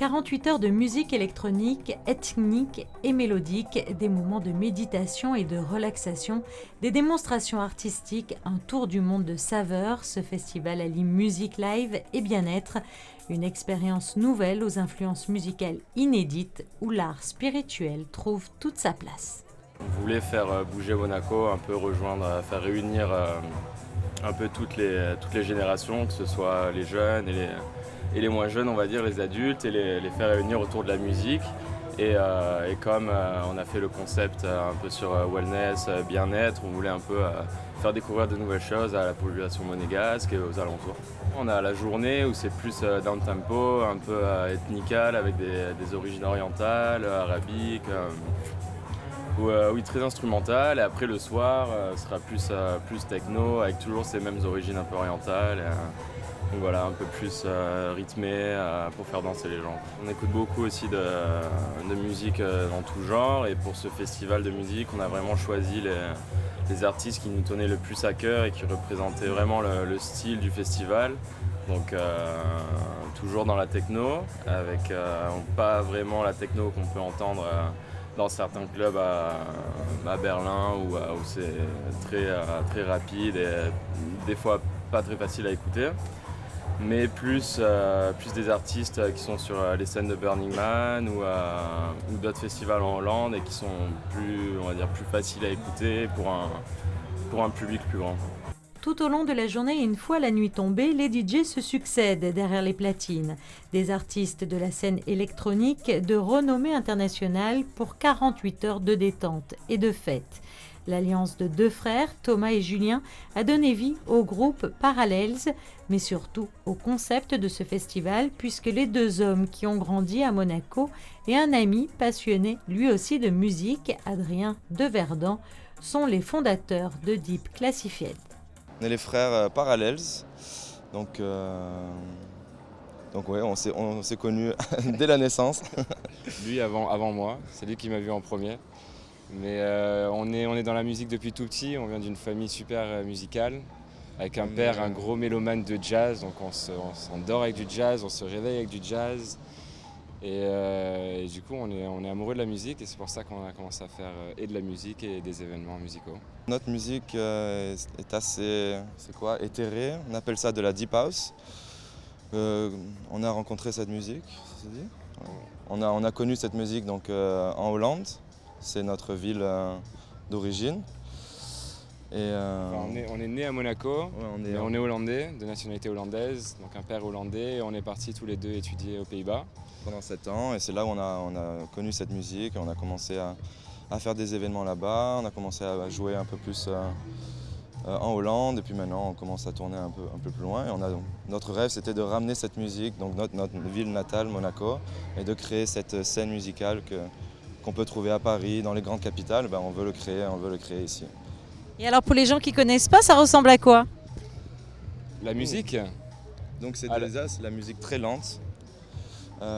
48 heures de musique électronique, ethnique et mélodique, des moments de méditation et de relaxation, des démonstrations artistiques, un tour du monde de saveurs. Ce festival allie musique live et bien-être, une expérience nouvelle aux influences musicales inédites où l'art spirituel trouve toute sa place. On voulait faire bouger Monaco, un peu rejoindre, faire réunir un peu toutes les générations, que ce soit les jeunes et les moins jeunes, on va dire, les adultes, et les faire réunir autour de la musique. Et comme on a fait le concept un peu sur wellness, bien-être, on voulait un peu faire découvrir de nouvelles choses à la population monégasque et aux alentours. On a la journée où c'est plus down-tempo, un peu ethnical, avec des origines orientales, arabiques, oui, très instrumental. Et après le soir sera plus techno, avec toujours ces mêmes origines un peu orientales. Donc voilà, un peu plus rythmé pour faire danser les gens. On écoute beaucoup aussi de musique dans tout genre, et pour ce festival de musique, on a vraiment choisi les artistes qui nous tenaient le plus à cœur et qui représentaient vraiment le style du festival. Donc toujours dans la techno, avec pas vraiment la techno qu'on peut entendre dans certains clubs à Berlin où c'est très rapide et des fois pas très facile à écouter. Mais plus des artistes qui sont sur les scènes de Burning Man ou d'autres festivals en Hollande et qui sont plus faciles à écouter pour un public plus grand. Tout au long de la journée et une fois la nuit tombée, les DJ se succèdent derrière les platines. Des artistes de la scène électronique de renommée internationale pour 48 heures de détente et de fête. L'alliance de deux frères, Thomas et Julien, a donné vie au groupe Parallels, mais surtout au concept de ce festival, puisque les deux hommes qui ont grandi à Monaco et un ami passionné lui aussi de musique, Adrien Deverdent, sont les fondateurs de Deep Classified. On est les frères Parallels, donc ouais, on s'est connus dès la naissance. Lui avant moi, c'est lui qui m'a vu en premier. Mais on est dans la musique depuis tout petit, on vient d'une famille super musicale, avec un père, un gros mélomane de jazz, donc on s'endort avec du jazz, on se réveille avec du jazz. Et du coup, on est amoureux de la musique, et c'est pour ça qu'on a commencé à faire et de la musique et des événements musicaux. Notre musique est assez éthérée, on appelle ça de la deep house. On a rencontré cette musique, c'est dit. On a connu cette musique donc, en Hollande, c'est notre ville d'origine. On est né à Monaco, ouais, mais on est hollandais, de nationalité hollandaise, donc un père hollandais, et on est partis tous les deux étudier aux Pays-Bas. Pendant 7 ans, et c'est là où on a connu cette musique, on a commencé à faire des événements là-bas, on a commencé à jouer un peu plus en Hollande, et puis maintenant on commence à tourner un peu plus loin. Et notre rêve, c'était de ramener cette musique, donc notre ville natale, Monaco, et de créer cette scène musicale qu'on peut trouver à Paris, dans les grandes capitales. On veut le créer ici. Et alors pour les gens qui ne connaissent pas, ça ressemble à quoi ? La musique ? Donc c'est la musique très lente.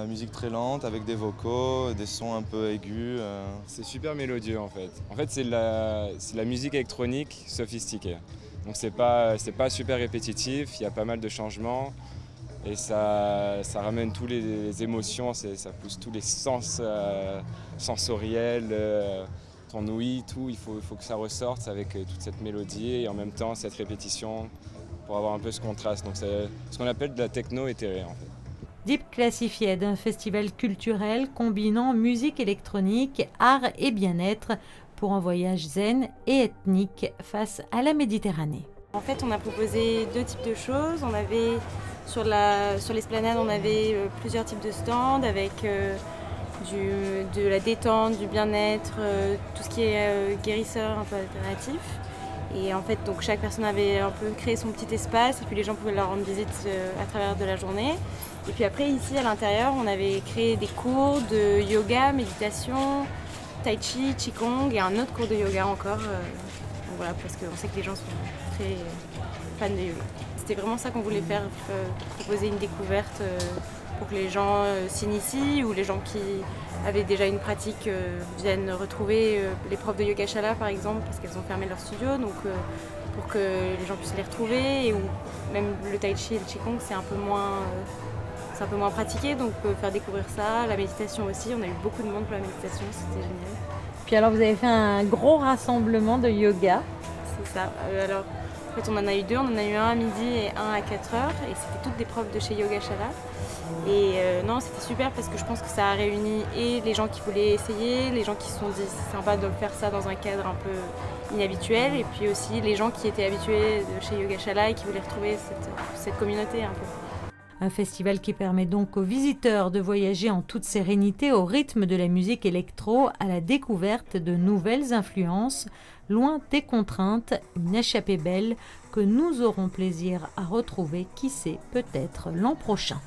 Musique très lente avec des vocaux, des sons un peu aigus. C'est super mélodieux en fait. En fait c'est la musique électronique sophistiquée. Donc c'est pas super répétitif, il y a pas mal de changements et ça ramène toutes les émotions, ça pousse tous les sens sensoriels, ton ouïe, tout. Il faut que ça ressorte avec toute cette mélodie et en même temps cette répétition pour avoir un peu ce contraste. Donc c'est ce qu'on appelle de la techno éthérée en fait. Deep Classified, un festival culturel combinant musique électronique, art et bien-être pour un voyage zen et ethnique face à la Méditerranée. En fait, on a proposé deux types de choses. On avait sur l'esplanade, on avait plusieurs types de stands avec de la détente, du bien-être, tout ce qui est guérisseur un peu alternatif. Et en fait, donc chaque personne avait un peu créé son petit espace et puis les gens pouvaient leur rendre visite à travers de la journée. Et puis après, ici, à l'intérieur, on avait créé des cours de yoga, méditation, tai chi, qigong et un autre cours de yoga encore. Donc voilà, parce qu'on sait que les gens sont très fans de yoga. C'était vraiment ça qu'on voulait faire, proposer une découverte pour que les gens s'initient ou les gens qui avaient déjà une pratique viennent retrouver les profs de yoga Shala par exemple parce qu'elles ont fermé leur studio, donc pour que les gens puissent les retrouver, ou même le tai chi et le qigong c'est un peu moins c'est un peu moins pratiqué, donc on peut faire découvrir ça. La méditation aussi, on a eu beaucoup de monde pour la méditation, c'était génial. Puis alors, vous avez fait un gros rassemblement de yoga. C'est ça. Alors, en fait, on en a eu deux. On en a eu un à midi et un à 4h. Et c'était toutes des profs de chez Yogashala. Et non, c'était super parce que je pense que ça a réuni et les gens qui voulaient essayer, les gens qui se sont dit c'est sympa de faire ça dans un cadre un peu inhabituel, et puis aussi les gens qui étaient habitués de chez Yogashala et qui voulaient retrouver cette communauté un peu. Un festival qui permet donc aux visiteurs de voyager en toute sérénité au rythme de la musique électro, à la découverte de nouvelles influences, loin des contraintes, une échappée belle que nous aurons plaisir à retrouver, qui sait, peut-être l'an prochain.